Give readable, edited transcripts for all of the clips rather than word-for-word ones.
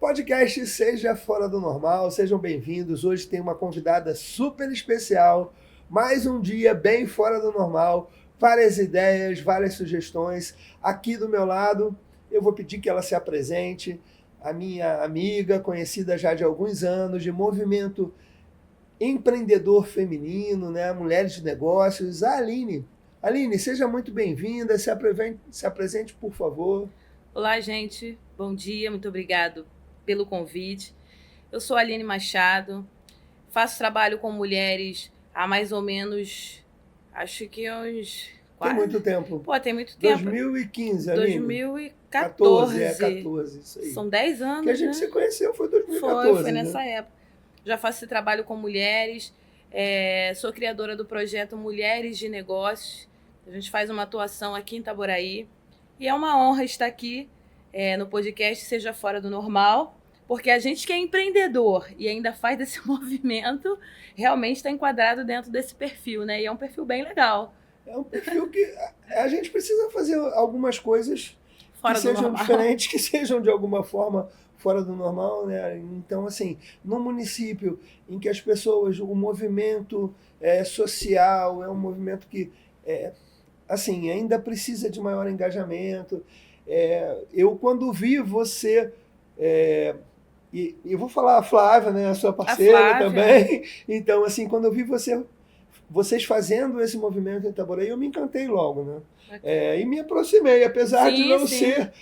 podcast Seja Fora do Normal, sejam bem-vindos. Hoje tem uma convidada super especial, mais um dia bem fora do normal, várias ideias, várias sugestões. Aqui do meu lado, eu vou pedir que ela se apresente, a minha amiga, conhecida já de alguns anos, de movimento empreendedor feminino, né? Mulheres de negócios, a Aline. Aline, seja muito bem-vinda, se apresente, por favor. Olá, gente. Bom dia, muito obrigado pelo convite. Eu sou a Aline Machado, faço trabalho com mulheres há mais ou menos, acho que uns... Tem muito tempo. Pô, tem muito tempo. 2015, Aline. 2014. 14, isso aí. São 10 anos, que a gente né? se conheceu, foi 2014, Foi né? nessa época. Já faço esse trabalho com mulheres, sou criadora do projeto Mulheres de Negócios. A gente faz uma atuação aqui em Itaboraí. E é uma honra estar aqui no podcast Seja Fora do Normal, porque a gente que é empreendedor e ainda faz desse movimento, realmente está enquadrado dentro desse perfil, né? E é um perfil bem legal. É um perfil que a gente precisa fazer algumas coisas Fora que do sejam normal. diferentes, que sejam de alguma forma fora do normal, né? Então, assim, num município em que as pessoas, o movimento social é um movimento que, assim, ainda precisa de maior engajamento. Eu, quando vi você... e eu vou falar a Flávia, né, a sua parceira também. Então, assim, quando eu vi vocês fazendo esse movimento em Itaboraí, eu me encantei logo, né? E me aproximei, apesar de não ser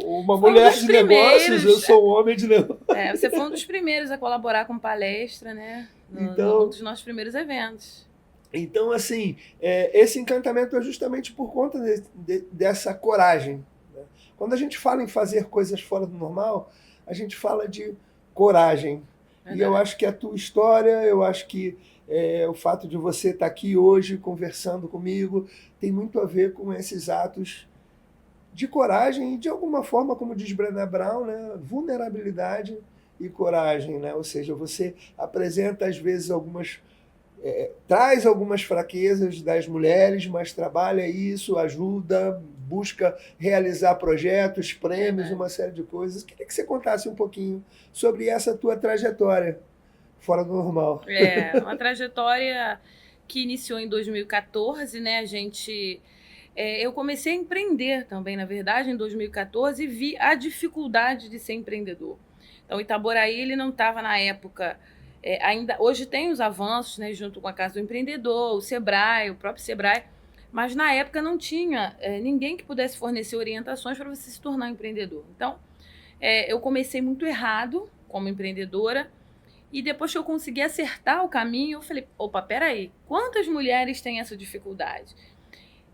uma mulher de negócios, eu sou um homem de negócios. Você foi um dos primeiros a colaborar com palestra, né? Num dos nossos primeiros eventos. Então, assim, esse encantamento é justamente por conta dessa coragem. Né? Quando a gente fala em fazer coisas fora do normal, a gente fala de coragem. E eu acho que a tua história, eu acho que o fato de você estar aqui hoje conversando comigo tem muito a ver com esses atos de coragem e, de alguma forma, como diz Brené Brown, né, vulnerabilidade e coragem. Né? Ou seja, você apresenta, às vezes, traz algumas fraquezas das mulheres, mas trabalha isso, ajuda, busca realizar projetos, prêmios, uma série de coisas. Queria que você contasse um pouquinho sobre essa tua trajetória fora do normal. Uma trajetória que iniciou em 2014, né? Eu comecei a empreender também, na verdade, em 2014, e vi a dificuldade de ser empreendedor. Então, Itaboraí, ele não estava na época... ainda hoje tem os avanços, né, junto com a Casa do Empreendedor, o Sebrae, o próprio Sebrae, mas na época não tinha ninguém que pudesse fornecer orientações para você se tornar um empreendedor. Então, eu comecei muito errado como empreendedora, e depois que eu consegui acertar o caminho, eu falei, opa, peraí, quantas mulheres têm essa dificuldade?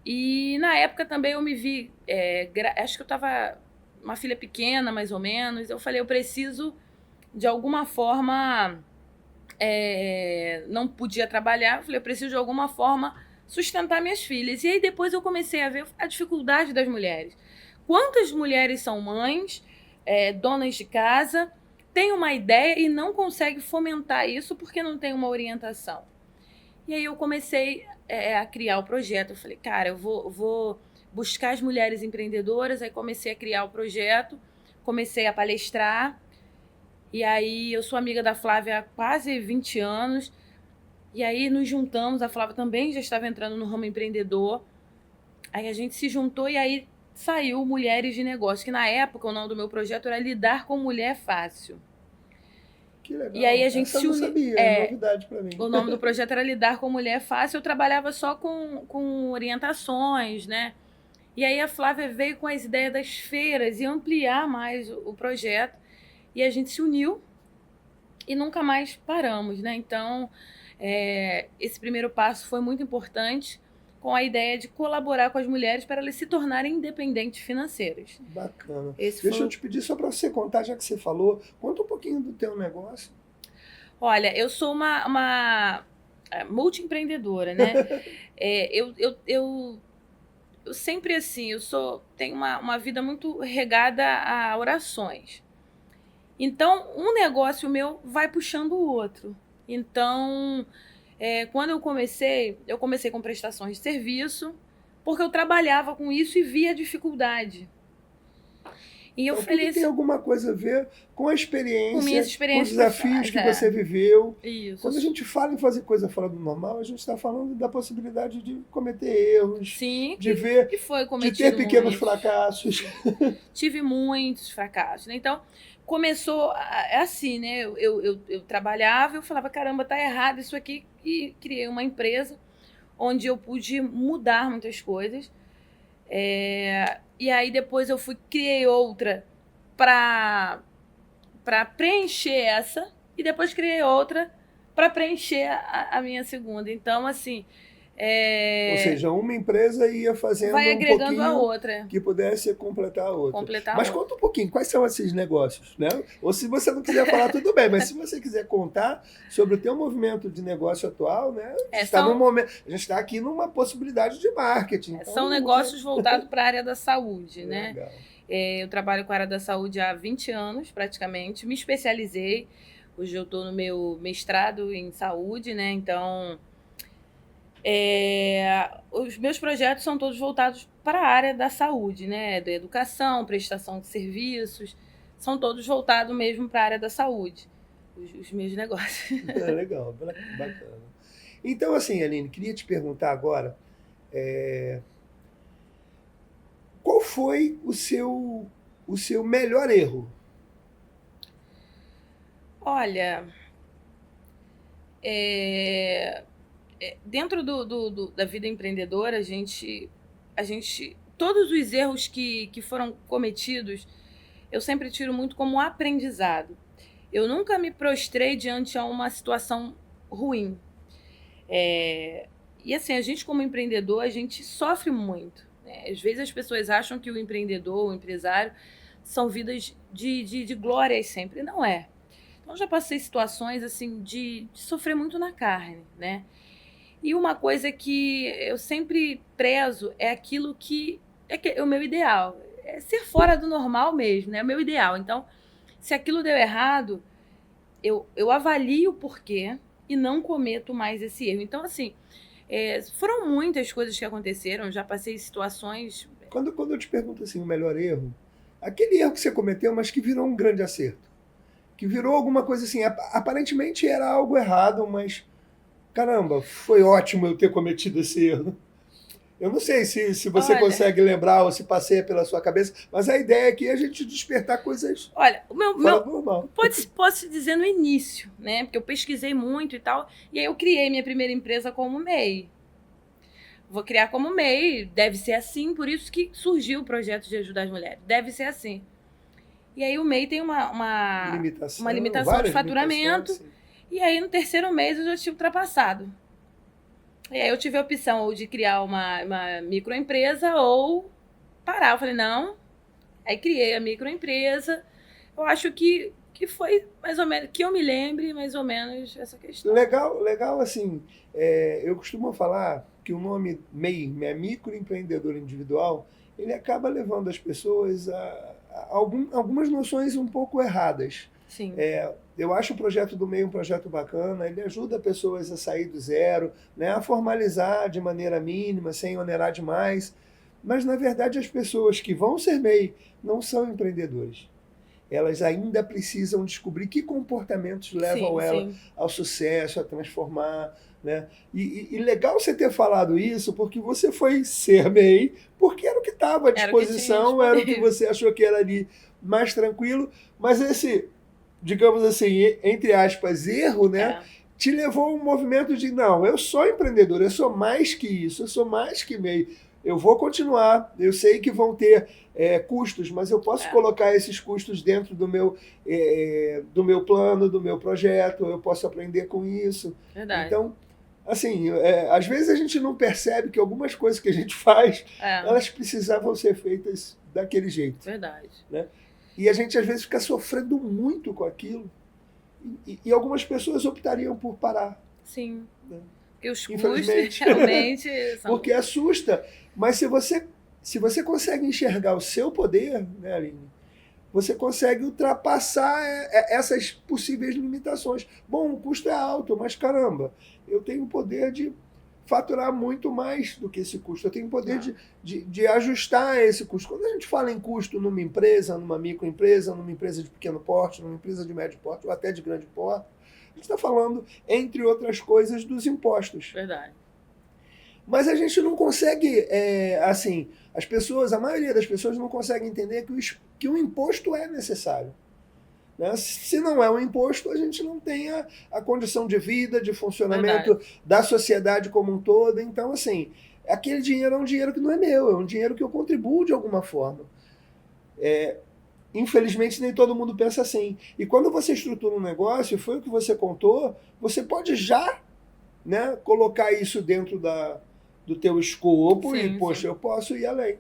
E na época também eu me vi, acho que eu estava uma filha pequena, mais ou menos, eu falei, eu preciso, de alguma forma... não podia trabalhar, falei, eu preciso de alguma forma sustentar minhas filhas. E aí depois eu comecei a ver a dificuldade das mulheres. Quantas mulheres são mães, donas de casa, têm uma ideia e não conseguem fomentar isso porque não tem uma orientação. E aí eu comecei a criar o projeto. Eu falei, cara, eu vou buscar as mulheres empreendedoras. Aí comecei a criar o projeto, comecei a palestrar. E aí eu sou amiga da Flávia há quase 20 anos. E aí nos juntamos, a Flávia também já estava entrando no ramo empreendedor. Aí a gente se juntou e aí saiu Mulheres de Negócio, que na época o nome do meu projeto era Lidar com Mulher Fácil. Que legal. E aí a gente Essa eu não sabia, é novidade para mim. O nome do projeto era Lidar com Mulher Fácil, eu trabalhava só com orientações, né? E aí a Flávia veio com as ideias das feiras e ampliar mais o projeto. E a gente se uniu e nunca mais paramos, né? Então, esse primeiro passo foi muito importante, com a ideia de colaborar com as mulheres para elas se tornarem independentes financeiras. Bacana. Deixa eu te pedir só para você contar, já que você falou, conta um pouquinho do teu negócio. Olha, eu sou uma multiempreendedora, né? Eu sempre assim, tenho uma vida muito regada a orações. Então, um negócio meu vai puxando o outro. Então, quando eu comecei com prestações de serviço, porque eu trabalhava com isso e via a dificuldade. E eu Então, falei tudo tem assim, alguma coisa a ver com a experiência, com minhas com os experiências desafios pessoais, que você é. viveu. Isso. Quando a gente fala em fazer coisa fora do normal, a gente está falando da possibilidade de cometer erros, Sim, de ver, e foi de ter cometido pequenos muitos. fracassos. Tive muitos fracassos, né? Então, começou assim, né? Eu trabalhava, eu falava, caramba, tá errado isso aqui, e criei uma empresa onde eu pude mudar muitas coisas. E aí depois eu criei outra para preencher essa, e depois criei outra para preencher a minha segunda. Então, assim, Ou seja, uma empresa ia fazendo vai um agregando a pouquinho outra, que pudesse completar a outra. completar a Mas outra. conta um pouquinho, quais são esses negócios, né? Ou se você não quiser falar, tudo bem, mas se você quiser contar sobre o teu movimento de negócio atual, né? A gente está aqui numa possibilidade de marketing. Então, são negócios voltados para a área da saúde, né? Legal. Eu trabalho com a área da saúde há 20 anos, praticamente. Me especializei. Hoje eu estou no meu mestrado em saúde, né? Então, os meus projetos são todos voltados para a área da saúde, né? Da educação, prestação de serviços. São todos voltados mesmo para a área da saúde. Os meus negócios. Legal, bacana. Então, assim, Aline, queria te perguntar agora, qual foi o seu melhor erro? Olha, dentro da vida empreendedora, a gente, todos os erros que foram cometidos, eu sempre tiro muito como aprendizado. Eu nunca me prostrei diante a uma situação ruim. E assim, a gente como empreendedor, a gente sofre muito, né? Às vezes as pessoas acham que o empreendedor, o empresário, são vidas de glórias sempre. Não é. Então, eu já passei situações assim de sofrer muito na carne, né? E uma coisa que eu sempre prezo é aquilo que é o meu ideal. É ser fora do normal mesmo, né? É o meu ideal. Então, se aquilo deu errado, eu avalio o porquê e não cometo mais esse erro. Então, assim, foram muitas coisas que aconteceram. Já passei situações... Quando eu te pergunto assim, o melhor erro, aquele erro que você cometeu, mas que virou um grande acerto. Que virou alguma coisa assim, aparentemente era algo errado, mas caramba, foi ótimo eu ter cometido esse erro. Eu não sei se você consegue lembrar ou se passeia pela sua cabeça, mas a ideia aqui é a gente despertar coisas fora do normal. Posso dizer no início, né? Porque eu pesquisei muito e tal, e aí eu criei minha primeira empresa como MEI. Vou criar como MEI, deve ser assim, por isso que surgiu o projeto de ajudar as mulheres. Deve ser assim. E aí o MEI tem uma limitação de faturamento. E aí no terceiro mês eu já tinha ultrapassado. E aí eu tive a opção ou de criar uma microempresa ou parar. Eu falei, não. Aí criei a microempresa. Eu acho que foi mais ou menos, que eu me lembre mais ou menos essa questão. Legal assim, eu costumo falar que o nome MEI, microempreendedor individual, ele acaba levando as pessoas a algumas noções um pouco erradas. Sim. Eu acho o projeto do MEI um projeto bacana, ele ajuda pessoas a sair do zero, né, a formalizar de maneira mínima, sem onerar demais, mas na verdade as pessoas que vão ser MEI não são empreendedores. Elas ainda precisam descobrir que comportamentos levam ela ao sucesso, a transformar, né? E legal você ter falado isso, porque você foi ser MEI, porque era o que estava à disposição, era o que você achou que era ali mais tranquilo, mas esse, digamos assim, entre aspas, erro, né? Te levou a um movimento de, não, eu sou empreendedor, eu sou mais que isso, eu sou mais que MEI. Eu vou continuar, eu sei que vão ter custos, mas eu posso colocar esses custos dentro do meu plano, do meu projeto, eu posso aprender com isso. Verdade. Então, assim, às vezes a gente não percebe que algumas coisas que a gente faz, elas precisavam ser feitas daquele jeito. Verdade. Né? E a gente às vezes fica sofrendo muito com aquilo, e algumas pessoas optariam por parar. Sim. Né? Porque os custos realmente são... Porque assusta. Mas se você consegue enxergar o seu poder, né, Aline, você consegue ultrapassar essas possíveis limitações. Bom, o custo é alto, mas caramba, eu tenho o poder de faturar muito mais do que esse custo. Eu tenho poder de ajustar esse custo. Quando a gente fala em custo numa empresa, numa microempresa, numa empresa de pequeno porte, numa empresa de médio porte ou até de grande porte, a gente está falando, entre outras coisas, dos impostos. Verdade. Mas a gente não consegue, assim, a maioria das pessoas não consegue entender que o imposto é necessário. Né? Se não é um imposto, a gente não tem a condição de vida, de funcionamento da sociedade como um todo. Então, assim, aquele dinheiro é um dinheiro que não é meu, é um dinheiro que eu contribuo de alguma forma. Infelizmente, nem todo mundo pensa assim. E quando você estrutura um negócio, foi o que você contou, você pode já, né, colocar isso dentro do teu escopo e, poxa, eu posso ir além.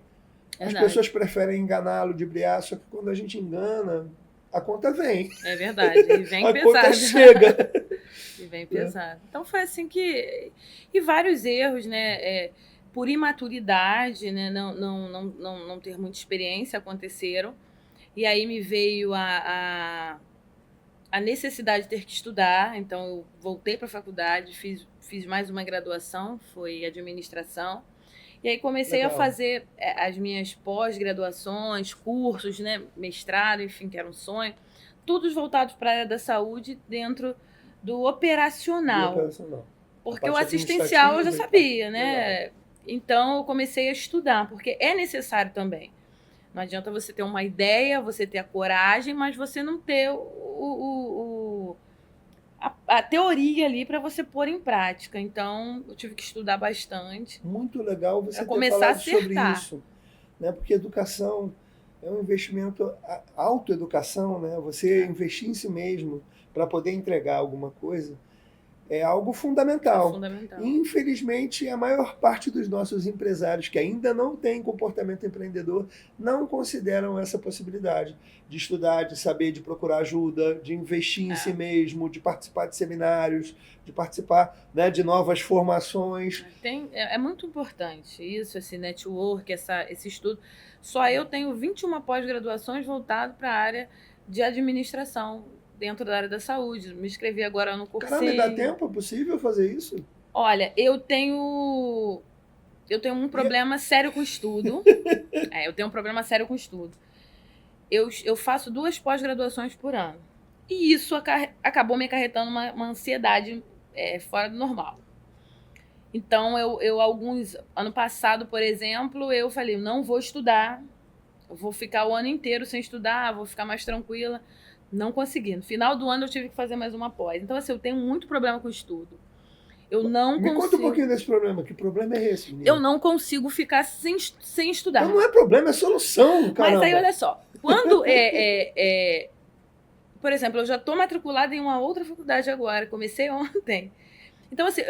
As pessoas preferem enganar, ludibriar, só que quando a gente engana, a conta vem. É verdade, e vem pesado. A conta chega. E vem pesado. Então foi assim que... E vários erros, né? Por imaturidade, né? Não ter muita experiência aconteceram. E aí me veio a necessidade de ter que estudar. Então eu voltei para a faculdade, fiz mais uma graduação, foi administração. E aí comecei a fazer as minhas pós-graduações, cursos, né, mestrado, enfim, que era um sonho, todos voltados para a área da saúde dentro do operacional. Porque o assistencial eu já sabia, né? Legal. Então eu comecei a estudar, porque é necessário também. Não adianta você ter uma ideia, você ter a coragem, mas você não ter a teoria ali para você pôr em prática. Então, eu tive que estudar bastante. Muito legal você ter falado sobre isso. Né? Porque educação é um investimento, autoeducação, né? Você investir em si mesmo para poder entregar alguma coisa, é algo fundamental. Infelizmente, a maior parte dos nossos empresários que ainda não têm comportamento empreendedor não consideram essa possibilidade de estudar, de saber, de procurar ajuda, de investir em si mesmo, de participar de seminários, de participar, né, de novas formações. É muito importante isso, esse network, esse estudo. Só eu tenho 21 pós-graduações voltadas para a área de administração, dentro da área da saúde. Me inscrevi agora no cursinho. Caramba, dá tempo? É possível fazer isso? Olha, eu tenho um problema sério com estudo. Eu tenho um problema sério com estudo. Eu faço 2 pós-graduações por ano. E isso acabou me acarretando uma ansiedade fora do normal. Então, ano passado, por exemplo, eu falei, não vou estudar, eu vou ficar o ano inteiro sem estudar, vou ficar mais tranquila. Não consegui. No final do ano eu tive que fazer mais uma pós. Então, assim, eu tenho muito problema com estudo. Me conta um pouquinho desse problema. Que problema é esse, menina? Eu não consigo ficar sem estudar. Então não é problema, é solução, caramba. Mas aí, olha só. Quando por exemplo, eu já estou matriculada em uma outra faculdade agora. Comecei ontem. Então, assim,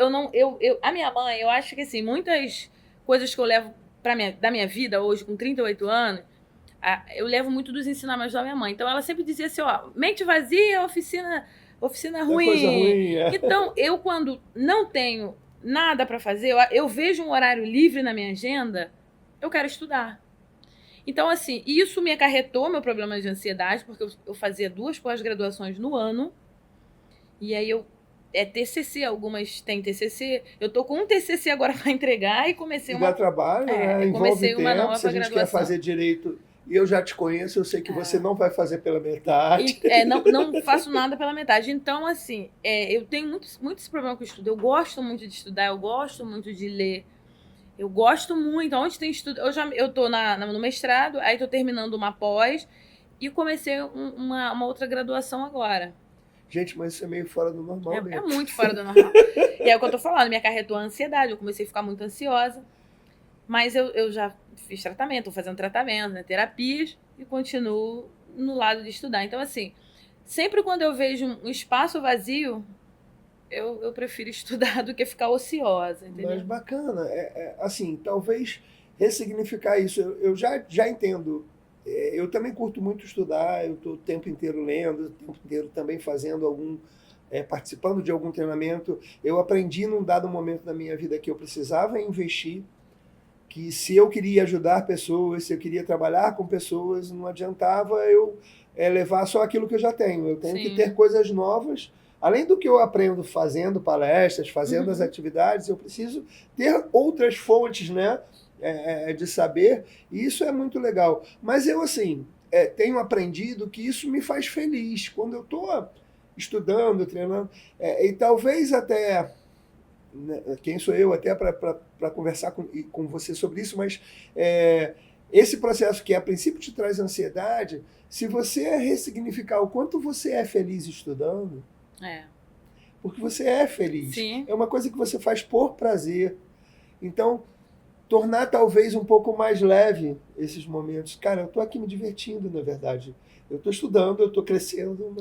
a minha mãe, eu acho que, assim, muitas coisas que eu levo da minha vida hoje, com 38 anos, eu levo muito dos ensinamentos da minha mãe. Então, ela sempre dizia assim, ó, mente vazia, oficina ruim. Coisa ruim, Então, eu quando não tenho nada para fazer, eu vejo um horário livre na minha agenda, eu quero estudar. Então, assim, isso me acarretou meu problema de ansiedade, porque eu fazia 2 pós-graduações no ano, e aí TCC, algumas têm TCC. Eu tô com um TCC agora para entregar e comecei Dá trabalho, né? Comecei uma nova se a gente quer fazer direito, e eu já te conheço, eu sei que você não vai fazer pela metade. Não faço nada pela metade. Então, assim, eu tenho muito esse problema com o estudo. Eu gosto muito de estudar, eu gosto muito de ler. Eu gosto muito. Onde tem estudo... Eu tô no mestrado, aí tô terminando uma pós e comecei uma outra graduação agora. Gente, mas isso é meio fora do normal mesmo. É muito fora do normal. E é o que eu tô falando, me acarretou a ansiedade, eu comecei a ficar muito ansiosa. Mas eu já fiz tratamento, tô fazendo tratamento, né, terapias, e continuo no lado de estudar. Então, assim, sempre quando eu vejo um espaço vazio, eu prefiro estudar do que ficar ociosa, entendeu? Mas bacana, assim, talvez ressignificar isso. Eu já entendo. Eu também curto muito estudar, eu estou o tempo inteiro lendo, o tempo inteiro também fazendo participando de algum treinamento. Eu aprendi num dado momento da minha vida que eu precisava investir, que se eu queria ajudar pessoas, se eu queria trabalhar com pessoas, não adiantava eu levar só aquilo que eu já tenho. Eu tenho que ter coisas novas além do que eu aprendo fazendo palestras, fazendo as atividades, eu preciso ter outras fontes, né, de saber, e isso é muito legal. Mas eu, assim, tenho aprendido que isso me faz feliz. Quando eu estou estudando, treinando, e talvez até, né, quem sou eu até para conversar com você sobre isso, mas esse processo que a princípio te traz ansiedade, se você ressignificar o quanto você é feliz estudando, porque você é feliz, Sim. é uma coisa que você faz por prazer. Então, tornar talvez um pouco mais leve esses momentos. Cara, eu estou aqui me divertindo, na verdade. Eu estou estudando, eu estou crescendo,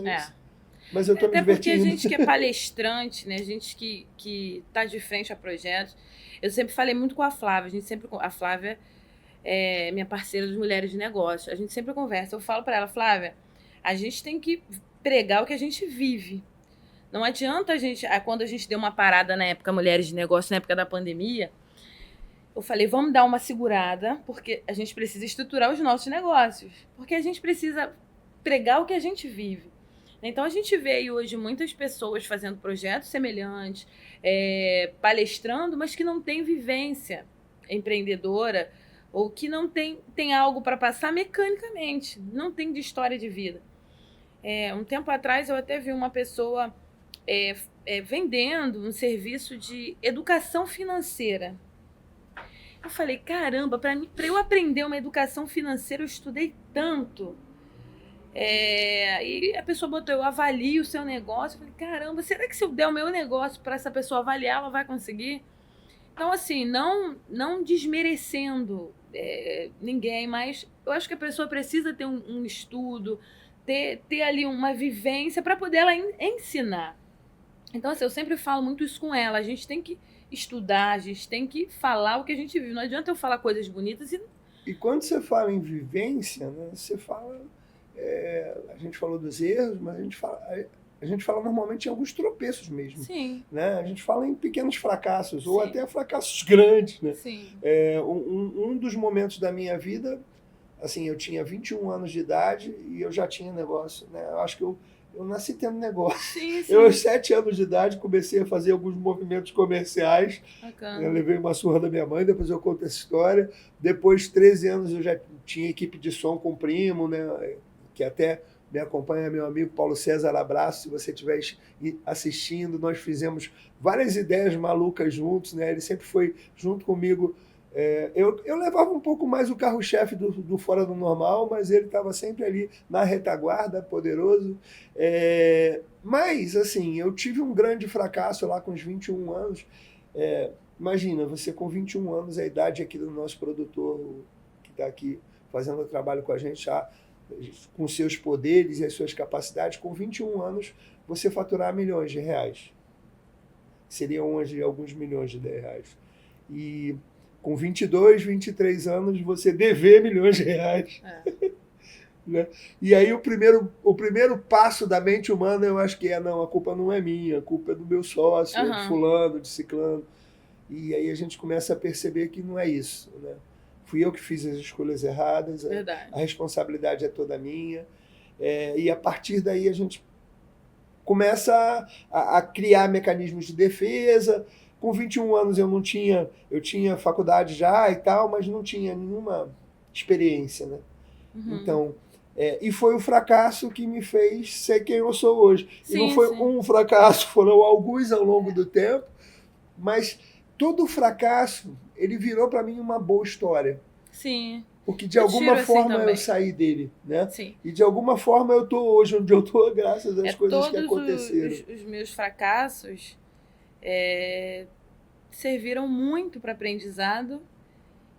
mas eu estou me divertindo. Até porque a gente que é palestrante, né? A gente que está de frente a projetos. Eu sempre falei muito com a Flávia. A Flávia é minha parceira das Mulheres de Negócio. A gente sempre conversa. Eu falo para ela, Flávia, a gente tem que pregar o que a gente vive. Não adianta a gente... Quando a gente deu uma parada na época Mulheres de Negócio, na época da pandemia, eu falei, vamos dar uma segurada, porque a gente precisa estruturar os nossos negócios. Porque a gente precisa pregar o que a gente vive. Então, a gente vê aí hoje muitas pessoas fazendo projetos semelhantes, palestrando, mas que não têm vivência empreendedora ou que não tem algo para passar mecanicamente, não tem de história de vida. Um tempo atrás, eu até vi uma pessoa vendendo um serviço de educação financeira. Eu falei, caramba, para eu aprender uma educação financeira, eu estudei tanto. E a pessoa botou, eu avalio o seu negócio. Eu falei, caramba, será que se eu der o meu negócio para essa pessoa avaliar, ela vai conseguir? Então, assim, não desmerecendo ninguém, mas eu acho que a pessoa precisa ter um estudo, ter ali uma vivência para poder ela ensinar. Então, assim, eu sempre falo muito isso com ela. A gente tem que estudar, a gente tem que falar o que a gente vive. Não adianta eu falar coisas bonitas E quando você fala em vivência, né, você fala... a gente falou dos erros, mas a gente fala normalmente em alguns tropeços mesmo. Sim. Né? A gente fala em pequenos fracassos, Sim. ou até fracassos grandes. Né? Sim. Um dos momentos da minha vida, assim, eu tinha 21 anos de idade e eu já tinha negócio. Né? Eu acho que eu nasci tendo negócio. Sim. Eu, aos 7 anos de idade, comecei a fazer alguns movimentos comerciais. Bacana. Eu levei uma surra da minha mãe, depois eu conto essa história. Depois, 13 anos, eu já tinha equipe de som com o primo, né? Que até me acompanha, meu amigo Paulo César, abraço, se você estiver assistindo. Nós fizemos várias ideias malucas juntos, né? Ele sempre foi junto comigo. Eu levava um pouco mais o carro-chefe do Fora do Normal, mas ele estava sempre ali na retaguarda, poderoso. Mas, assim, eu tive um grande fracasso lá com os 21 anos. Imagina, você com 21 anos, a idade aqui do nosso produtor, que está aqui fazendo o trabalho com a gente já, com seus poderes e as suas capacidades, com 21 anos, você faturar milhões de reais. Seriam hoje alguns milhões de reais. E com 22, 23 anos, você dever milhões de reais. Né? E aí o primeiro passo da mente humana, eu acho que não, a culpa não é minha, a culpa é do meu sócio, de fulano, de ciclano. E aí a gente começa a perceber que não é isso, né? Fui eu que fiz as escolhas erradas, a responsabilidade é toda minha. E a partir daí a gente começa a criar mecanismos de defesa. Com 21 anos eu tinha faculdade já e tal, mas não tinha nenhuma experiência, né? Então, e foi o fracasso que me fez ser quem eu sou hoje. Sim, e não foi um fracasso, foram alguns ao longo do tempo, mas todo fracasso, ele virou para mim uma boa história. Sim. Porque de alguma forma eu saí dele, né? Sim. E de alguma forma eu estou hoje onde eu estou graças às coisas que aconteceram. Os meus fracassos serviram muito para aprendizado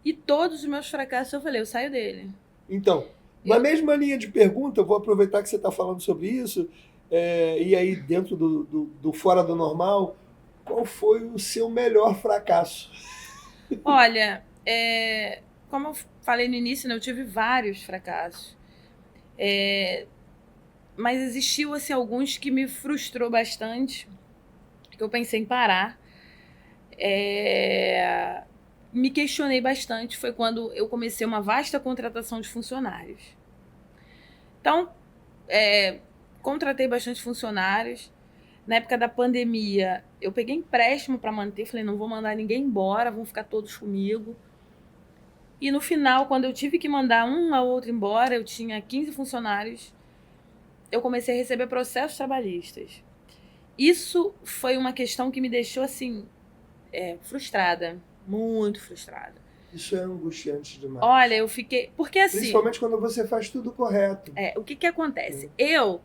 e todos os meus fracassos eu falei, eu saio dele. Então, na mesma linha de pergunta, eu vou aproveitar que você está falando sobre isso, e aí dentro do Fora do Normal, qual foi o seu melhor fracasso? Olha, como eu falei no início, né, eu tive vários fracassos. Mas existiu assim, alguns que me frustrou bastante, que eu pensei em parar. Me questionei bastante, foi quando eu comecei uma vasta contratação de funcionários. Então, contratei bastante funcionários. Na época da pandemia, eu peguei empréstimo para manter, falei, não vou mandar ninguém embora, vão ficar todos comigo. E no final, quando eu tive que mandar um a outro embora, eu tinha 15 funcionários, eu comecei a receber processos trabalhistas. Isso foi uma questão que me deixou, assim, frustrada, muito frustrada. Isso é angustiante demais. Olha, eu fiquei... Porque assim... Principalmente quando você faz tudo correto. O que acontece? Eu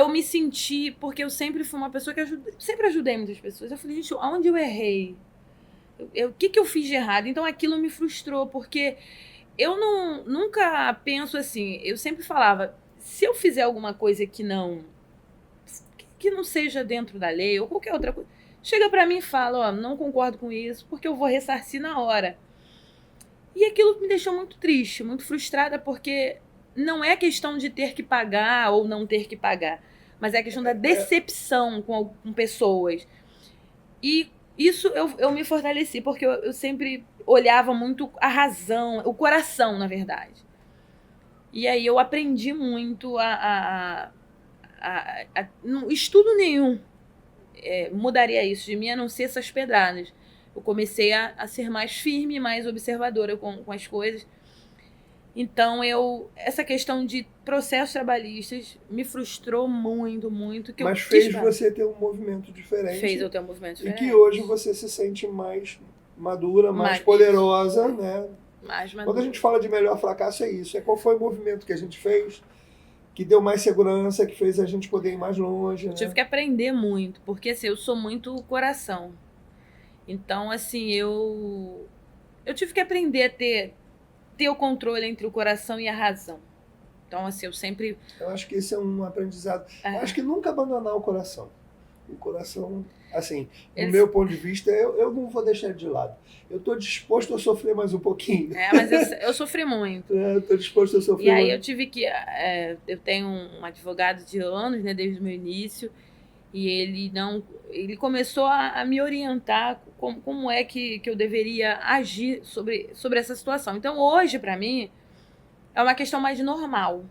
me senti... Porque eu sempre fui uma pessoa que sempre ajudei muitas pessoas. Eu falei, gente, onde eu errei? O que eu fiz de errado? Então aquilo me frustrou, porque eu nunca penso assim. Eu sempre falava, se eu fizer alguma coisa que não seja dentro da lei ou qualquer outra coisa, chega pra mim e fala, não concordo com isso, porque eu vou ressarcir na hora. E aquilo me deixou muito triste, muito frustrada, porque não é questão de ter que pagar ou não ter que pagar, mas é a questão da decepção com pessoas. E isso eu me fortaleci, porque eu sempre olhava muito a razão, o coração, na verdade. E aí eu aprendi muito estudo nenhum mudaria isso de mim, a não ser essas pedradas. Eu comecei a ser mais firme, mais observadora com as coisas. Então, essa questão de processos trabalhistas me frustrou muito, muito. Mas fez você ter um movimento diferente. Fez eu ter um movimento diferente. E que hoje você se sente mais madura, mais poderosa, né? Mais madura. Quando a gente fala de melhor fracasso, é isso. Qual foi o movimento que a gente fez que deu mais segurança, que fez a gente poder ir mais longe. Eu tive que aprender muito, porque assim, eu sou muito coração. Então, assim, eu tive que aprender a ter o controle entre o coração e a razão. Então, assim, eu acho que esse é um aprendizado. Eu acho que nunca abandonar o coração. O coração, assim, do meu ponto de vista, eu não vou deixar ele de lado. Eu estou disposto a sofrer mais um pouquinho. Mas eu sofri muito. Eu estou disposto a sofrer E aí eu tive que... eu tenho um advogado de anos, né, desde o meu início, e ele começou a me orientar como é que eu deveria agir sobre essa situação. Então, hoje, para mim, é uma questão mais normal.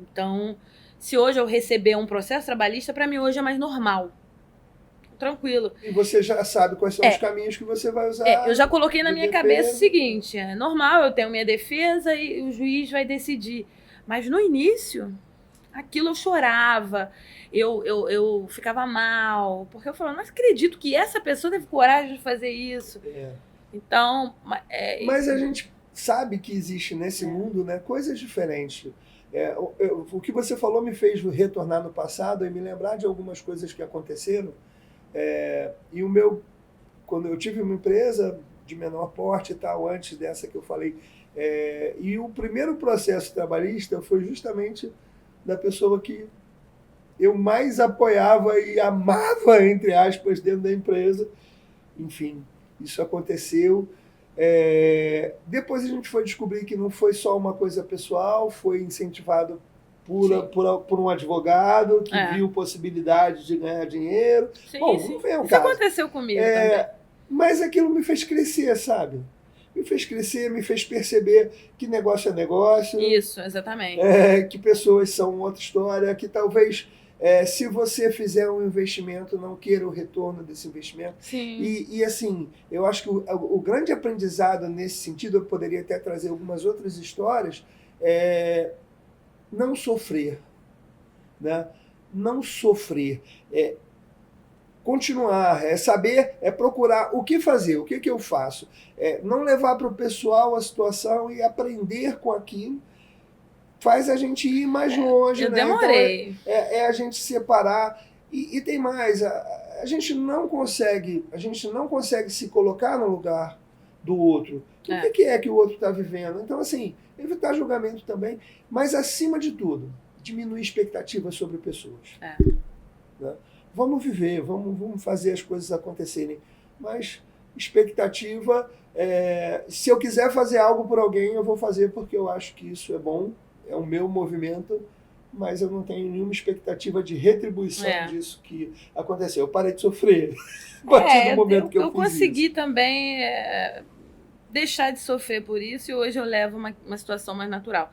Então, se hoje eu receber um processo trabalhista, para mim hoje é mais normal. Tranquilo. E você já sabe quais são os caminhos que você vai usar. Eu já coloquei na minha cabeça o seguinte, é normal, eu tenho minha defesa e o juiz vai decidir. Mas no início, aquilo eu chorava, eu ficava mal, porque eu falava, não acredito que essa pessoa teve coragem de fazer isso. Então... Mas a gente sabe que existe nesse mundo, né, coisas diferentes. O que você falou me fez retornar no passado e me lembrar de algumas coisas que aconteceram. E quando eu tive uma empresa de menor porte e tal, antes dessa que eu falei, e o primeiro processo trabalhista foi justamente da pessoa que eu mais apoiava e amava, entre aspas, dentro da empresa. Enfim, isso aconteceu. Depois a gente foi descobrir que não foi só uma coisa pessoal, foi incentivado por um advogado que viu possibilidade de ganhar dinheiro. Sim, bom, sim. não vem ao Isso caso. Aconteceu comigo também. Mas aquilo me fez crescer, sabe? Me fez crescer, me fez perceber que negócio é negócio. Isso, exatamente. Que pessoas são outra história, que talvez... se você fizer um investimento, não queira o retorno desse investimento. Sim. E assim, eu acho que o grande aprendizado nesse sentido, eu poderia até trazer algumas outras histórias, não sofrer. Né? Não sofrer. Continuar, saber, procurar o que fazer, o que eu faço. Não levar para o pessoal a situação e aprender com aquilo. Faz a gente ir mais longe, eu né? demorei. Então a gente separar. E tem mais, a gente não consegue se colocar no lugar do outro. O que é que o outro está vivendo? Então, assim, evitar julgamento também, mas acima de tudo, diminuir expectativas sobre pessoas. Né? Vamos viver, vamos fazer as coisas acontecerem. Mas expectativa, se eu quiser fazer algo por alguém, eu vou fazer porque eu acho que isso é bom. É o meu movimento, mas eu não tenho nenhuma expectativa de retribuição disso que aconteceu. Eu parei de sofrer a partir do momento que eu fiz consegui isso. também deixar de sofrer por isso e hoje eu levo uma situação mais natural.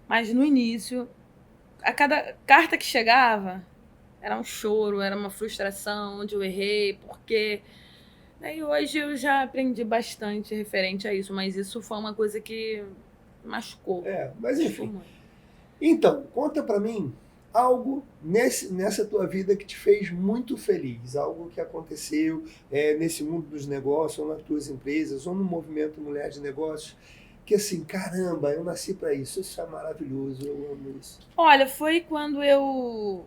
Mas no início, a cada carta que chegava, era um choro, era uma frustração, onde eu errei, porque... E hoje eu já aprendi bastante referente a isso, mas isso foi uma coisa que machucou. Mas enfim. Então, conta pra mim algo nessa tua vida que te fez muito feliz, algo que aconteceu nesse mundo dos negócios, ou nas tuas empresas, ou no movimento Mulher de Negócios, que assim, caramba, eu nasci para isso é maravilhoso, eu amo isso. Olha, foi quando eu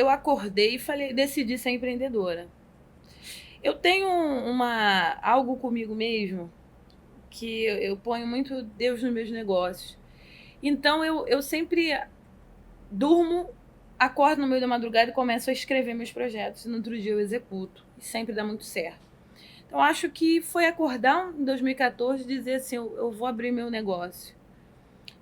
acordei e decidi ser empreendedora. Eu tenho algo comigo mesmo que eu ponho muito Deus nos meus negócios. Então eu sempre durmo, acordo no meio da madrugada e começo a escrever meus projetos. E no outro dia eu executo. E sempre dá muito certo. Então acho que foi acordar em 2014 e dizer assim, eu vou abrir meu negócio.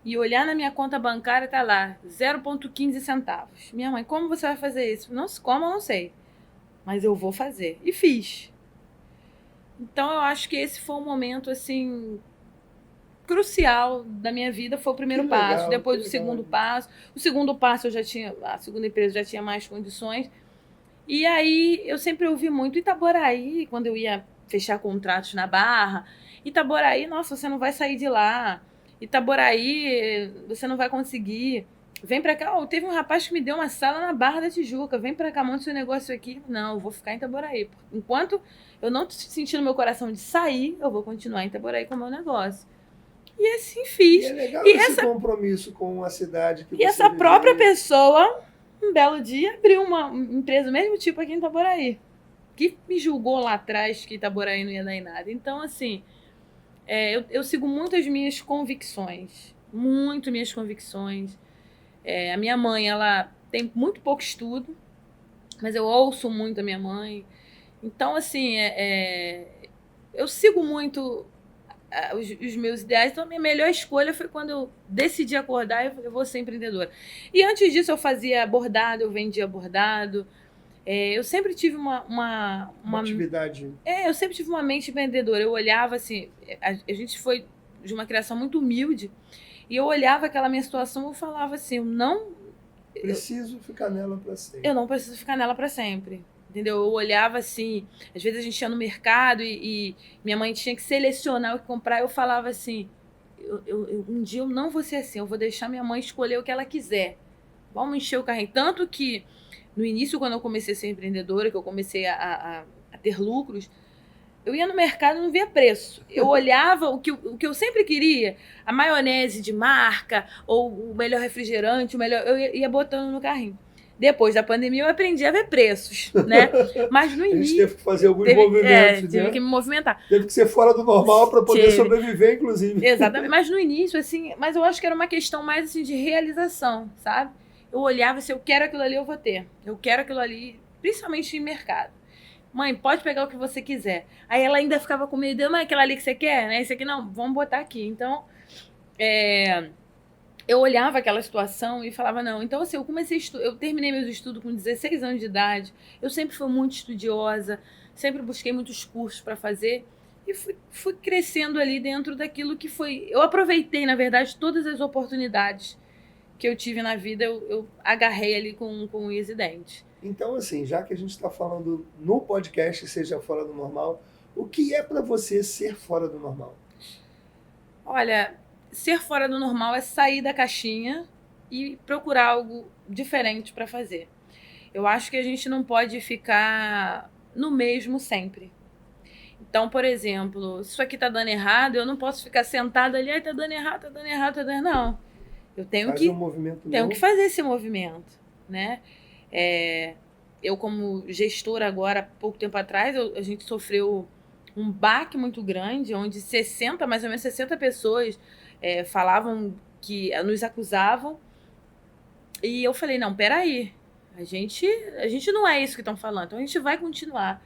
E olhar na minha conta bancária, tá lá, 0,15 centavos. Minha mãe, como você vai fazer isso? Não, como eu não sei. Mas eu vou fazer. E fiz. Então eu acho que esse foi um momento, assim, crucial da minha vida. Foi o primeiro passo. Depois do segundo passo. O segundo passo a segunda empresa já tinha mais condições. E aí eu sempre ouvi muito Itaboraí, quando eu ia fechar contratos na Barra. Itaboraí, nossa, você não vai sair de lá. Itaboraí, você não vai conseguir. Vem pra cá. Oh, teve um rapaz que me deu uma sala na Barra da Tijuca. Vem pra cá, monta seu negócio aqui. Não, eu vou ficar em Itaboraí. Enquanto eu não sentir no meu coração de sair, eu vou continuar em Itaboraí com o meu negócio. E assim fiz. E é legal esse compromisso com a cidade que você essa viveu. própria pessoa, um belo dia, abriu uma empresa do mesmo tipo aqui em Itaboraí. Que me julgou lá atrás que Itaboraí não ia dar em nada. Então, assim, eu sigo muito as minhas convicções. Muito minhas convicções. A minha mãe, ela tem muito pouco estudo, mas eu ouço muito a minha mãe. Então, assim, eu sigo muito os meus ideais. Então, a minha melhor escolha foi quando eu decidi acordar e eu vou ser empreendedora. E antes disso, eu fazia bordado, eu vendia bordado. Eu sempre tive uma atividade. Eu sempre tive uma mente empreendedora. Eu olhava assim, a gente foi de uma criação muito humilde. E eu olhava aquela minha situação e falava assim, preciso ficar nela para sempre. Eu não preciso ficar nela para sempre. Entendeu? Eu olhava assim, às vezes a gente ia no mercado e minha mãe tinha que selecionar o que comprar. Eu falava assim, um dia eu não vou ser assim, eu vou deixar minha mãe escolher o que ela quiser. Vamos encher o carrinho. Tanto que no início, quando eu comecei a ser empreendedora, que eu comecei a ter lucros, eu ia no mercado e não via preço. Eu olhava o que eu sempre queria, a maionese de marca, ou o melhor refrigerante, eu ia botando no carrinho. Depois da pandemia, eu aprendi a ver preços, né? Mas no início... A gente teve que fazer alguns movimentos, né? Tive que me movimentar. Teve que ser fora do normal para poder sobreviver, inclusive. Exatamente. Mas no início, assim... Mas eu acho que era uma questão mais, assim, de realização, sabe? Eu olhava assim, eu quero aquilo ali, eu vou ter. Eu quero aquilo ali, principalmente em mercado. Mãe, pode pegar o que você quiser. Aí ela ainda ficava com medo, mãe, aquela ali que você quer, né? Esse aqui não, vamos botar aqui. Então, eu olhava aquela situação e falava, não. Então, assim, eu terminei meus estudos com 16 anos de idade. Eu sempre fui muito estudiosa, sempre busquei muitos cursos para fazer. E fui crescendo ali dentro daquilo que foi... Eu aproveitei, na verdade, todas as oportunidades que eu tive na vida, eu agarrei ali com unhas e dentes. Então, assim, já que a gente está falando no podcast Seja Fora do Normal, o que é para você ser fora do normal? Olha, ser fora do normal é sair da caixinha e procurar algo diferente para fazer. Eu acho que a gente não pode ficar no mesmo sempre. Então, por exemplo, se isso aqui tá dando errado, eu não posso ficar sentada ali, tá dando errado, tá dando errado, tá dando errado. Não. Eu tenho que fazer esse movimento, né? Eu, como gestora agora, pouco tempo atrás, a gente sofreu um baque muito grande, onde mais ou menos 60 pessoas falavam que nos acusavam. E eu falei, não, peraí, a gente não é isso que estão falando, então a gente vai continuar.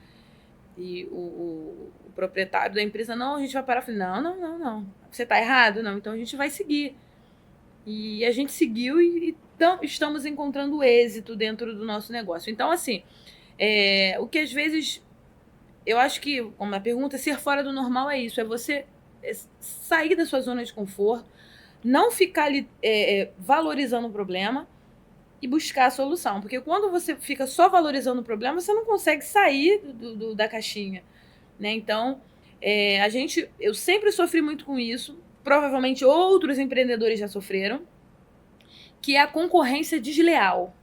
E o proprietário da empresa, não, a gente vai parar. Eu falei, não, você tá errado? Não, então a gente vai seguir. E a gente seguiu e estamos encontrando êxito dentro do nosso negócio. Então, assim, o que às vezes... Eu acho que, como a pergunta, ser fora do normal é isso. É você sair da sua zona de conforto, não ficar ali valorizando o problema e buscar a solução. Porque quando você fica só valorizando o problema, você não consegue sair da caixinha, né? Então, eu sempre sofri muito com isso, provavelmente outros empreendedores já sofreram, que é a concorrência desleal.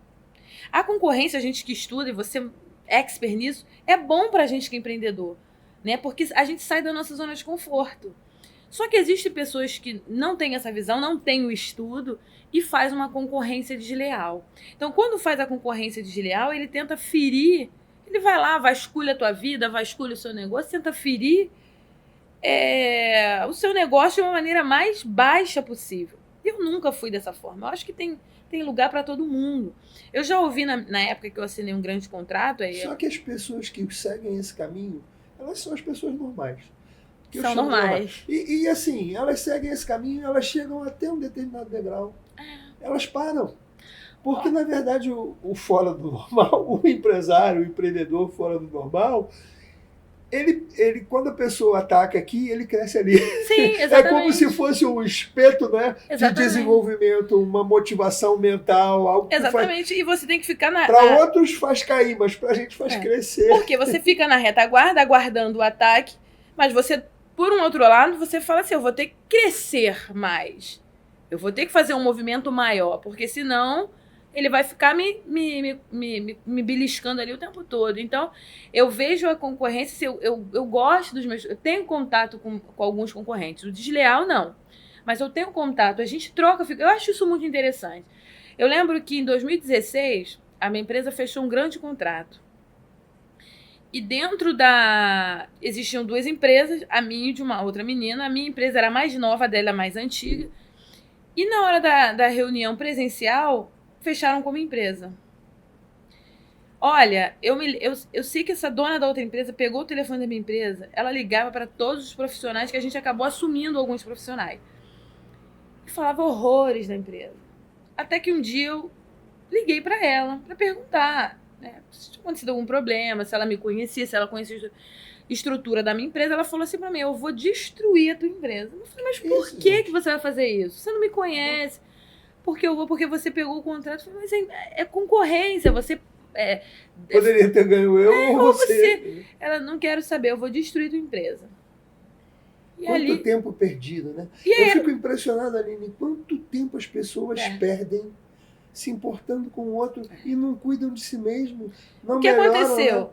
A concorrência, a gente que estuda, e você é expert nisso, é bom pra gente que é empreendedor, né? Porque a gente sai da nossa zona de conforto. Só que existem pessoas que não têm essa visão, não têm o estudo e faz uma concorrência desleal. Então, quando faz a concorrência desleal, ele tenta ferir, ele vai lá, vasculha a tua vida, vasculha o seu negócio, tenta ferir o seu negócio de uma maneira mais baixa possível. Eu nunca fui dessa forma. Eu acho que tem lugar para todo mundo. Eu já ouvi na época que eu assinei um grande contrato. Só que as pessoas que seguem esse caminho, elas são as pessoas normais. São normais. E assim, elas seguem esse caminho, elas chegam até um determinado degrau. Elas param. Porque, na verdade, o fora do normal, o empresário, o empreendedor fora do normal, ele quando a pessoa ataca aqui, ele cresce ali. Sim, exatamente. É como se fosse um espeto, né, de desenvolvimento, uma motivação mental, algo que exatamente, e você tem que ficar para outros faz cair, mas para a gente faz crescer. Porque você fica na retaguarda, aguardando o ataque, mas você, por um outro lado, você fala assim, eu vou ter que crescer mais. Eu vou ter que fazer um movimento maior, porque senão ele vai ficar me beliscando ali o tempo todo. Então, eu vejo a concorrência, eu gosto dos meus... Eu tenho contato com alguns concorrentes. O desleal, não. Mas eu tenho contato, a gente troca, eu acho isso muito interessante. Eu lembro que em 2016, a minha empresa fechou um grande contrato. E dentro existiam duas empresas, a minha e de uma outra menina. A minha empresa era mais nova, a dela era mais antiga. E na hora da reunião presencial, fecharam como empresa. Olha, eu sei que essa dona da outra empresa pegou o telefone da minha empresa, ela ligava para todos os profissionais, que a gente acabou assumindo alguns profissionais. E falava horrores da empresa. Até que um dia eu liguei para ela para perguntar, né, se tinha acontecido algum problema, se ela me conhecia, se ela conhecia a estrutura da minha empresa. Ela falou assim para mim, eu vou destruir a tua empresa. Eu falei, mas por que você vai fazer isso? Você não me conhece. Porque você pegou o contrato. Eu falei, mas é concorrência, você... poderia ter ganho eu ou você. Ela, não quero saber, eu vou destruir tua empresa. Quanto tempo perdido, né? Eu fico impressionado, Aline, quanto tempo as pessoas perdem se importando com o outro e não cuidam de si mesmo. Não o que melhoram, aconteceu? Né?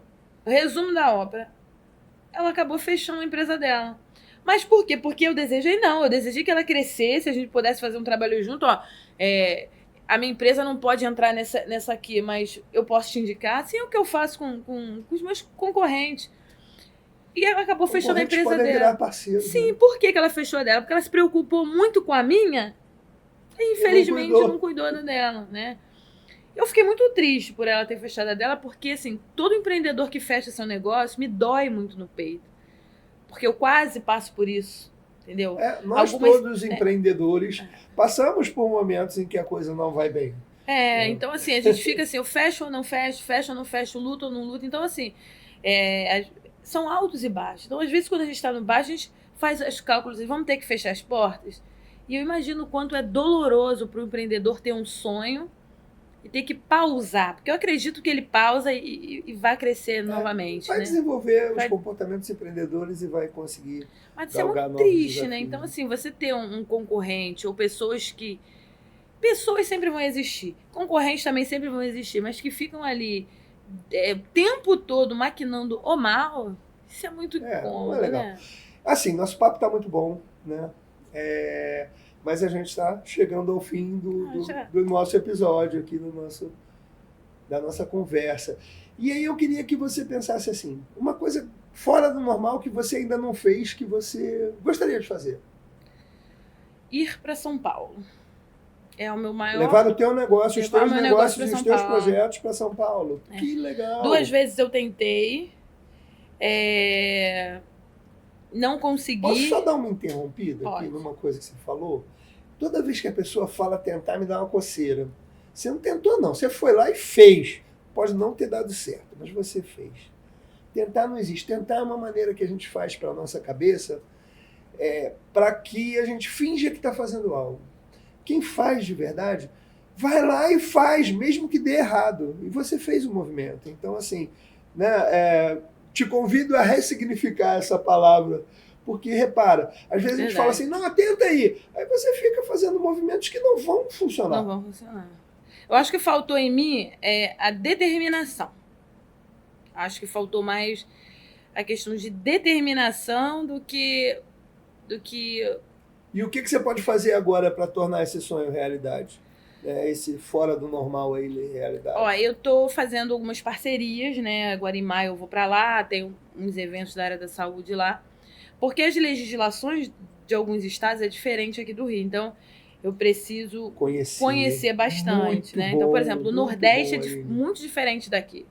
O resumo da ópera. Ela acabou fechando a empresa dela. Mas por quê? Porque eu desejei que ela crescesse, a gente pudesse fazer um trabalho junto. Ó, a minha empresa não pode entrar nessa aqui, mas eu posso te indicar. Assim é o que eu faço com os meus concorrentes. E ela acabou fechando a empresa dela. Virar parceiro, sim, né? Por que ela fechou a dela? Porque ela se preocupou muito com a minha e infelizmente não cuidou da dela, né? Eu fiquei muito triste por ela ter fechado a dela, porque assim, todo empreendedor que fecha seu negócio me dói muito no peito. Porque eu quase passo por isso, entendeu? Nós todos empreendedores passamos por momentos em que a coisa não vai bem. Então assim, a gente fica assim, eu fecho ou não fecho, luto ou não luto. Então assim, são altos e baixos. Então às vezes quando a gente está no baixo, a gente faz os cálculos e vamos ter que fechar as portas. E eu imagino o quanto é doloroso para o empreendedor ter um sonho e ter que pausar, porque eu acredito que ele pausa e vai crescer novamente. Vai desenvolver os comportamentos empreendedores e vai conseguir. Mas isso é muito triste, né? Então, assim, você ter um concorrente ou pessoas que... Pessoas sempre vão existir, concorrentes também sempre vão existir, mas que ficam ali o tempo todo maquinando o mal, isso é muito incômodo, legal. né? Assim, nosso papo está muito bom, né? Mas a gente está chegando ao fim do nosso episódio aqui, da nossa conversa. E aí eu queria que você pensasse assim, uma coisa fora do normal que você ainda não fez, que você gostaria de fazer. Ir para São Paulo. É o meu maior... Levar o teu negócio, os teus negócios e os teus projetos para São Paulo. Que legal. 2 vezes eu tentei. Não consegui. Posso só dar uma interrompida Pode. aqui numa coisa que você falou? Toda vez que a pessoa fala tentar, me dá uma coceira. Você não tentou, não. Você foi lá e fez. Pode não ter dado certo, mas você fez. Tentar não existe. Tentar é uma maneira que a gente faz para a nossa cabeça para que a gente finja que está fazendo algo. Quem faz de verdade vai lá e faz, mesmo que dê errado. E você fez o movimento. Então, assim, né, te convido a ressignificar essa palavra. Porque, repara, às vezes a gente fala assim, não, tenta aí. Aí você fica fazendo movimentos que não vão funcionar. Não vão funcionar. Eu acho que faltou em mim a determinação. Acho que faltou mais a questão de determinação do que... E o que você pode fazer agora para tornar esse sonho realidade? Esse fora do normal aí, realidade? Ó, eu tô fazendo algumas parcerias, né? Agora em maio eu vou para lá, tem uns eventos da área da saúde lá. Porque as legislações de alguns estados é diferente aqui do Rio. Então, eu preciso conhecer bastante, né? Então, por exemplo, o Nordeste é muito diferente daqui,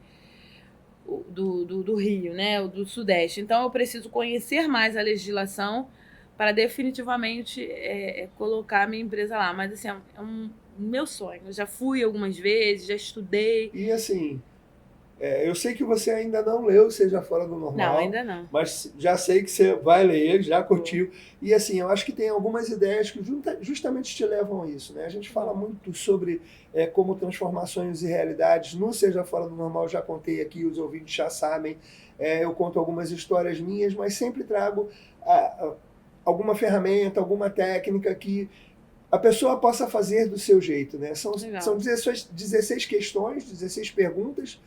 do Rio, né? O do Sudeste. Então, eu preciso conhecer mais a legislação para definitivamente colocar a minha empresa lá. Mas, assim, é um meu sonho. Eu já fui algumas vezes, já estudei. E, assim... eu sei que você ainda não leu Seja Fora do Normal. Não, ainda não. Mas já sei que você vai ler, já curtiu. E assim, eu acho que tem algumas ideias que justamente te levam a isso. Né? A gente fala muito sobre como transformar sonhos em realidades. No Seja Fora do Normal, já contei aqui, os ouvintes já sabem. Eu conto algumas histórias minhas, mas sempre trago alguma ferramenta, alguma técnica que a pessoa possa fazer do seu jeito. Né? São 16 questões, 16 perguntas.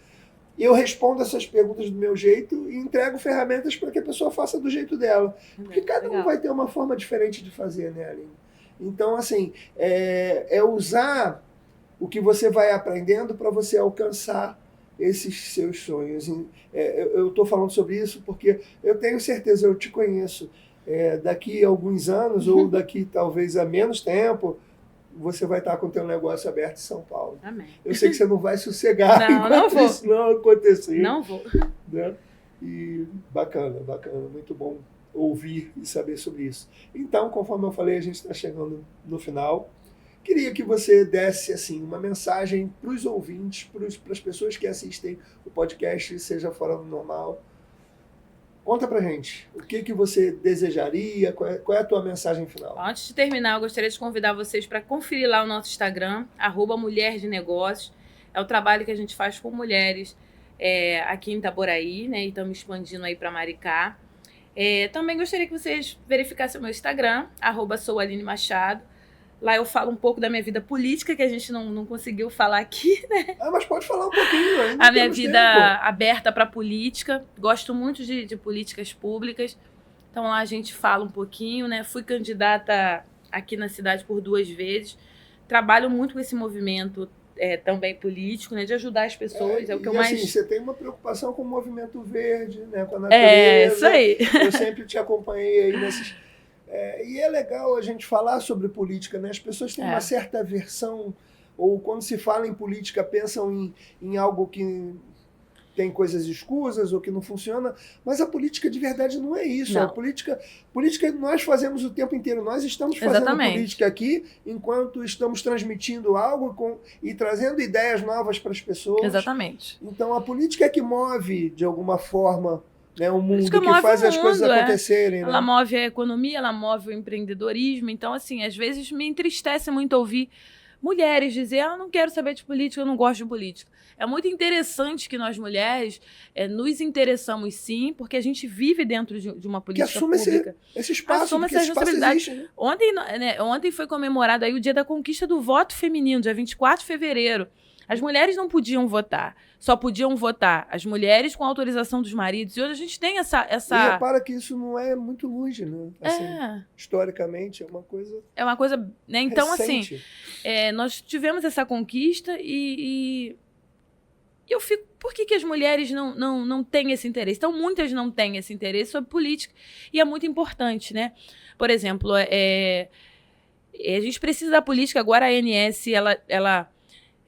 E eu respondo essas perguntas do meu jeito e entrego ferramentas para que a pessoa faça do jeito dela. Porque cada um vai ter uma forma diferente de fazer, né, Aline? Então, assim, usar o que você vai aprendendo para você alcançar esses seus sonhos. Eu estou falando sobre isso porque eu tenho certeza, eu te conheço. Daqui a alguns anos, ou daqui talvez a menos tempo, você vai estar com o teu negócio aberto em São Paulo. Amém. Eu sei que você não vai sossegar enquanto isso não acontecer. Não vou. Né? E bacana, muito bom ouvir e saber sobre isso. Então, conforme eu falei, a gente está chegando no final. Queria que você desse assim, uma mensagem para os ouvintes, para as pessoas que assistem o podcast Seja Fora do Normal. Conta pra gente, o que você desejaria, qual é a tua mensagem final? Antes de terminar, eu gostaria de convidar vocês para conferir lá o nosso Instagram, @Mulher de Negócios. É o trabalho que a gente faz com mulheres aqui em Itaboraí, né? E estamos expandindo aí para Maricá. Também gostaria que vocês verificassem o meu Instagram, @SouAlineMachado. Lá eu falo um pouco da minha vida política, que a gente não conseguiu falar aqui, né? Mas pode falar um pouquinho ainda. A minha vida aberta para política. Gosto muito de políticas públicas. Então lá a gente fala um pouquinho, né? Fui candidata aqui na cidade por 2 vezes. Trabalho muito com esse movimento também político, né? De ajudar as pessoas. É o que eu mais... assim, você tem uma preocupação com o movimento verde, né? Com a natureza. Isso aí. Eu sempre te acompanhei aí nesses... e é legal a gente falar sobre política, né? As pessoas têm uma certa aversão, ou quando se fala em política, pensam em algo que tem coisas escusas ou que não funciona, mas a política de verdade não é isso. Não. A política nós fazemos o tempo inteiro. Nós estamos fazendo política aqui enquanto estamos transmitindo algo e trazendo ideias novas para as pessoas. Exatamente. Então a política é que move, de alguma forma, o mundo, que faz as coisas acontecerem. Ela move a economia, ela move o empreendedorismo. Então, assim, às vezes me entristece muito ouvir mulheres dizer, eu não quero saber de política, eu não gosto de política. É muito interessante que nós mulheres nos interessamos sim, porque a gente vive dentro de uma política pública. Esse espaço, assume essa responsabilidade. Existe, né? Ontem foi comemorado aí o dia da conquista do voto feminino, dia 24 de fevereiro. As mulheres não podiam votar. Só podiam votar as mulheres com autorização dos maridos. E hoje a gente tem essa... E repara que isso não é muito longe, né? Assim, historicamente, é uma coisa... É uma coisa... Né? Então, recente. assim, nós tivemos essa conquista e eu fico... Por que as mulheres não têm esse interesse? Então, muitas não têm esse interesse sobre política. E é muito importante, né? Por exemplo, a gente precisa da política. Agora a ANS,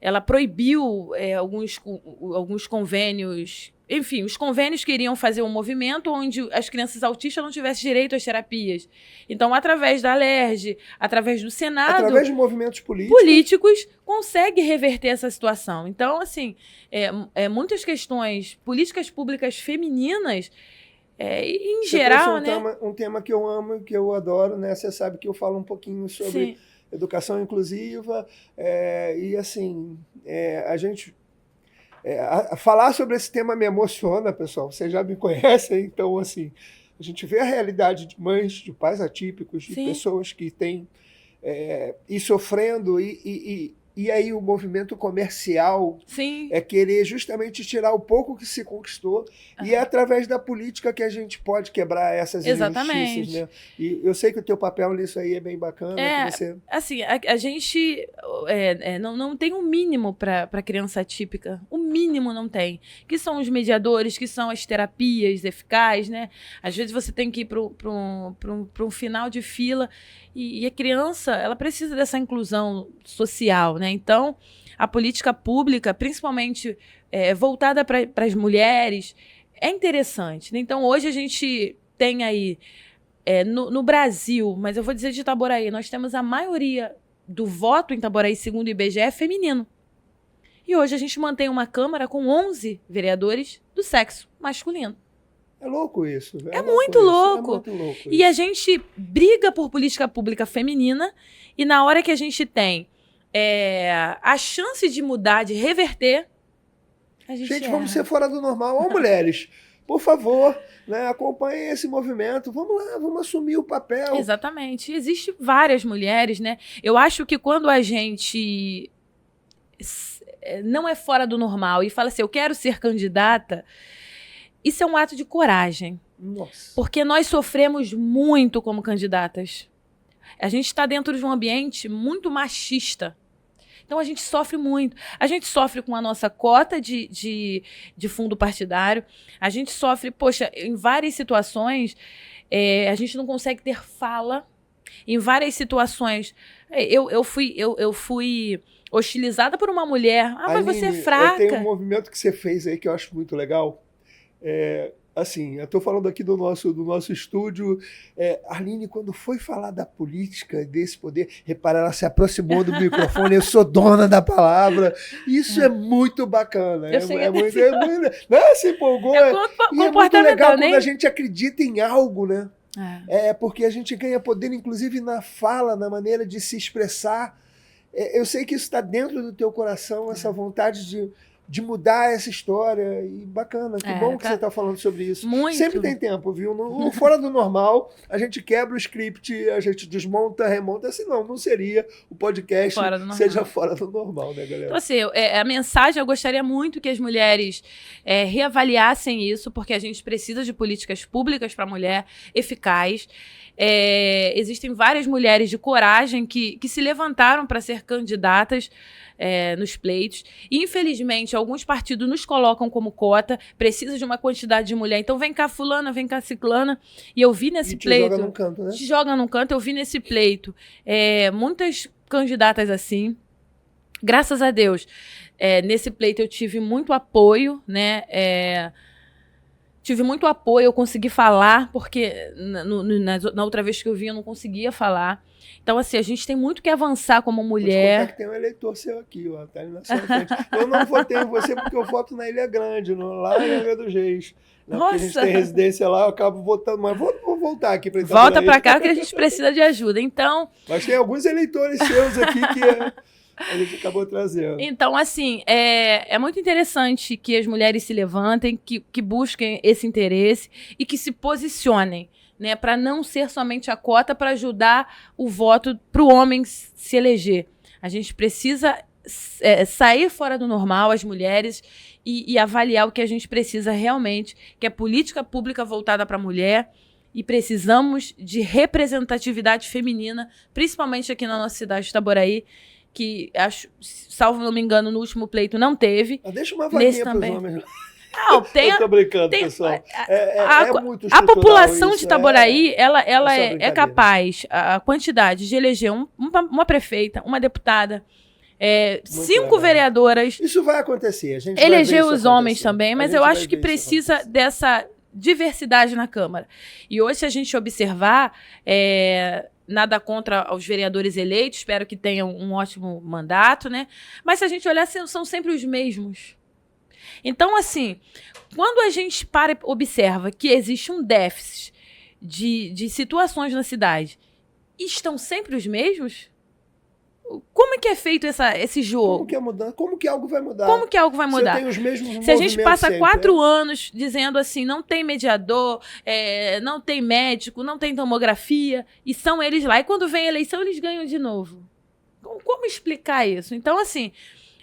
ela proibiu alguns convênios. Enfim, os convênios queriam fazer um movimento onde as crianças autistas não tivessem direito às terapias. Então, através da Alerj, através do Senado... Através de movimentos políticos, consegue reverter essa situação. Então, assim, muitas questões, políticas públicas femininas, em geral, né? Um tema que eu amo e que eu adoro, né? Você sabe que eu falo um pouquinho sobre... Sim. educação inclusiva, e assim, a gente... falar sobre esse tema me emociona, pessoal. Vocês já me conhecem, então, assim, a gente vê a realidade de mães, de pais atípicos, de pessoas que têm e sofrendo, e aí o movimento comercial é querer justamente tirar o pouco que se conquistou, e é através da política que a gente pode quebrar essas injustiças, né? E eu sei que o teu papel nisso aí é bem bacana. Que você... Assim, a gente não tem um mínimo para criança atípica. O mínimo não tem. Que são os mediadores, que são as terapias eficazes, né? Às vezes você tem que ir para um final de fila, e a criança, ela precisa dessa inclusão social, né? Então, a política pública, principalmente voltada para as mulheres, é interessante, né? Então, hoje a gente tem aí, no Brasil, mas eu vou dizer de Itaboraí, nós temos a maioria do voto em Itaboraí, segundo o IBGE, feminino. E hoje a gente mantém uma Câmara com 11 vereadores do sexo masculino. É louco isso. É muito louco. E a gente briga por política pública feminina, e na hora que a gente tem a chance de mudar, de reverter, a gente vamos ser fora do normal. Ó, mulheres, por favor, né, acompanhem esse movimento. Vamos lá, vamos assumir o papel. Exatamente. Existem várias mulheres, né? Eu acho que quando a gente não é fora do normal e fala assim, eu quero ser candidata, isso é um ato de coragem. Nossa. Porque nós sofremos muito como candidatas. A gente está dentro de um ambiente muito machista. Então a gente sofre muito. A gente sofre com a nossa cota de fundo partidário. A gente sofre, poxa, em várias situações, a gente não consegue ter fala. Em várias situações, eu fui hostilizada por uma mulher. Mas você é fraca. Tem um movimento que você fez aí que eu acho muito legal. Assim, eu estou falando aqui do nosso estúdio. Arline, quando foi falar da política, desse poder, repara, ela se aproximou do microfone, eu sou dona da palavra. Isso é muito bacana. Não, se empolgou. E é muito legal quando a gente acredita em algo, né? Porque a gente ganha poder, inclusive, na fala, na maneira de se expressar. Eu sei que isso está dentro do teu coração, essa vontade de mudar essa história, e bacana, que bom que você está falando sobre isso. Muito. Sempre tem tempo, viu? No Fora do Normal, a gente quebra o script, a gente desmonta, remonta, senão não seria o podcast seja fora do normal, né, galera? Então, assim, a mensagem, eu gostaria muito que as mulheres reavaliassem isso, porque a gente precisa de políticas públicas para a mulher eficaz. Existem várias mulheres de coragem que se levantaram para ser candidatas nos pleitos. E, infelizmente, alguns partidos nos colocam como cota, precisa de uma quantidade de mulher. Então, vem cá fulana, vem cá ciclana. E eu vi nesse pleito... joga num canto, né? Te joga num canto. Eu vi nesse pleito muitas candidatas assim. Graças a Deus, nesse pleito eu tive muito apoio, né? Tive muito apoio, eu consegui falar, porque na outra vez que eu vim eu não conseguia falar. Então, assim, a gente tem muito que avançar como mulher. Vou te contar que tem um eleitor seu aqui, ó, tá ali na sua frente. Eu não votei em você porque eu voto na Ilha Grande, lá em Ilha do Reis. Porque a gente tem residência lá, eu acabo votando, mas vou voltar aqui para Itaboraí. Volta para cá porque a gente precisa de ajuda, então... Mas tem alguns eleitores seus aqui que a gente acabou trazendo. Então, assim, é muito interessante que as mulheres se levantem, que busquem esse interesse e que se posicionem, né, para não ser somente a cota para ajudar o voto para o homem se eleger. A gente precisa sair fora do normal, as mulheres, e avaliar o que a gente precisa realmente, que é política pública voltada para a mulher, e precisamos de representatividade feminina, principalmente aqui na nossa cidade de Itaboraí, que, salvo não me engano, no último pleito não teve. Deixa uma vaguinha para os homens. Não, eu tô brincando, pessoal. Muito a população isso, de Itaboraí, ela é capaz, a quantidade de eleger uma prefeita, uma deputada, 5 vereadoras. Isso vai acontecer. A gente eleger os homens também, mas eu acho que precisa dessa diversidade na Câmara. E hoje, se a gente observar, nada contra os vereadores eleitos, espero que tenham um ótimo mandato, né? Mas se a gente olhar, são sempre os mesmos. Então, assim, quando a gente observa que existe um déficit de situações na cidade, estão sempre os mesmos, Como é que é feito esse jogo? Como que é mudar? Como que algo vai mudar? Como que algo vai mudar? Você tem os mesmos Se a gente passa sempre, 4 anos dizendo assim, não tem mediador, não tem médico, não tem tomografia, e são eles lá, e quando vem a eleição eles ganham de novo. Como explicar isso? Então, assim,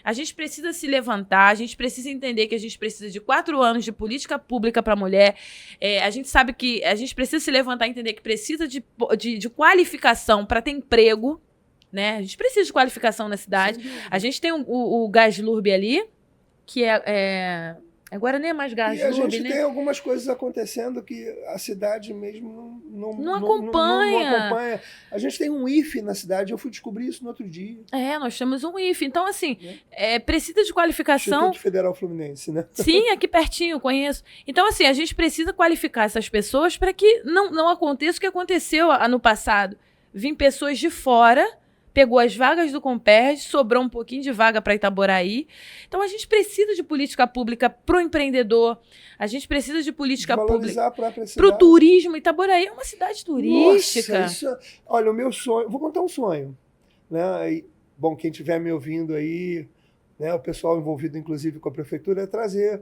a gente precisa se levantar, a gente precisa entender que a gente precisa de 4 anos de política pública para a mulher. A gente sabe que a gente precisa se levantar e entender que precisa de qualificação para ter emprego, né? A gente precisa de qualificação na cidade. A gente tem o Gaslurb ali, que agora nem é mais Gaslurb, né? E a gente tem algumas coisas acontecendo que a cidade mesmo não acompanha. Não acompanha. A gente tem um IFE na cidade, eu fui descobrir isso no outro dia. Nós temos um IFE. Então, assim, precisa de qualificação. Instituto Federal Fluminense, né? Sim, aqui pertinho, conheço. Então, assim, a gente precisa qualificar essas pessoas para que não aconteça o que aconteceu no passado. Vim pessoas de fora, pegou as vagas do Comperj, sobrou um pouquinho de vaga para Itaboraí. Então, a gente precisa de política pública para o empreendedor, a gente precisa de política pública para o turismo. Itaboraí é uma cidade turística. Nossa, olha, o meu sonho... Vou contar um sonho. Né? Bom, quem estiver me ouvindo aí, né, o pessoal envolvido, inclusive, com a prefeitura, é trazer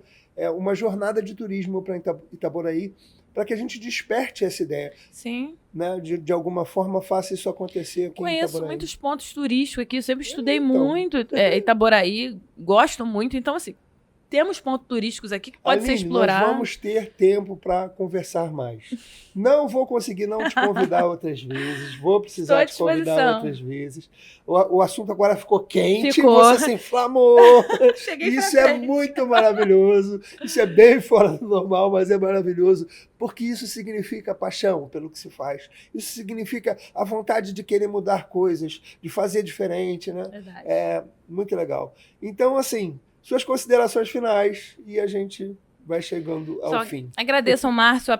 uma jornada de turismo para Itaboraí, para que a gente desperte essa ideia. Sim. Né? De alguma forma, faça isso acontecer aqui em Itaboraí. Conheço muitos pontos turísticos aqui, eu sempre estudei muito Itaboraí, gosto muito. Então, assim, temos pontos turísticos aqui que pode ser explorado. Nós vamos ter tempo para conversar mais. Não vou conseguir não te convidar outras vezes, vou precisar te convidar outras vezes. O assunto agora ficou quente, você se inflamou. Isso é muito maravilhoso, isso é bem fora do normal, mas é maravilhoso, porque isso significa paixão pelo que se faz. Isso significa a vontade de querer mudar coisas, de fazer diferente, né? Verdade. É muito legal. Então, assim, suas considerações finais e a gente vai chegando ao fim. Agradeço ao Márcio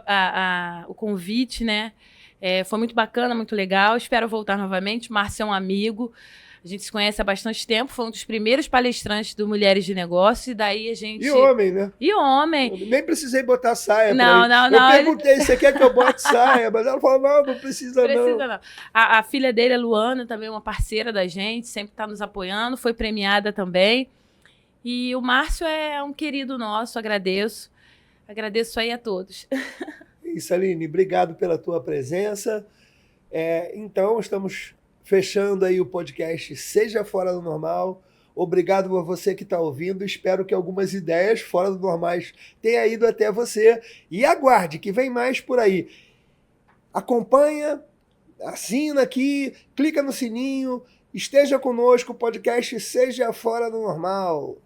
o convite, né? Foi muito bacana, muito legal. Espero voltar novamente. O Márcio é um amigo. A gente se conhece há bastante tempo. Foi um dos primeiros palestrantes do Mulheres de Negócio. E daí a gente... E homem, né? E homem. Eu nem precisei botar saia. Não. Eu perguntei, você quer que eu bote saia? Mas ela falou, não precisa não. A filha dele, a Luana, também é uma parceira da gente. Sempre está nos apoiando. Foi premiada também. E o Márcio é um querido nosso, agradeço. Agradeço aí a todos. Isso, Aline, obrigado pela tua presença. Então, estamos fechando aí o podcast Seja Fora do Normal. Obrigado a você que está ouvindo. Espero que algumas ideias fora do normais tenham ido até você. E aguarde, que vem mais por aí. Acompanha, assina aqui, clica no sininho, esteja conosco, o podcast Seja Fora do Normal.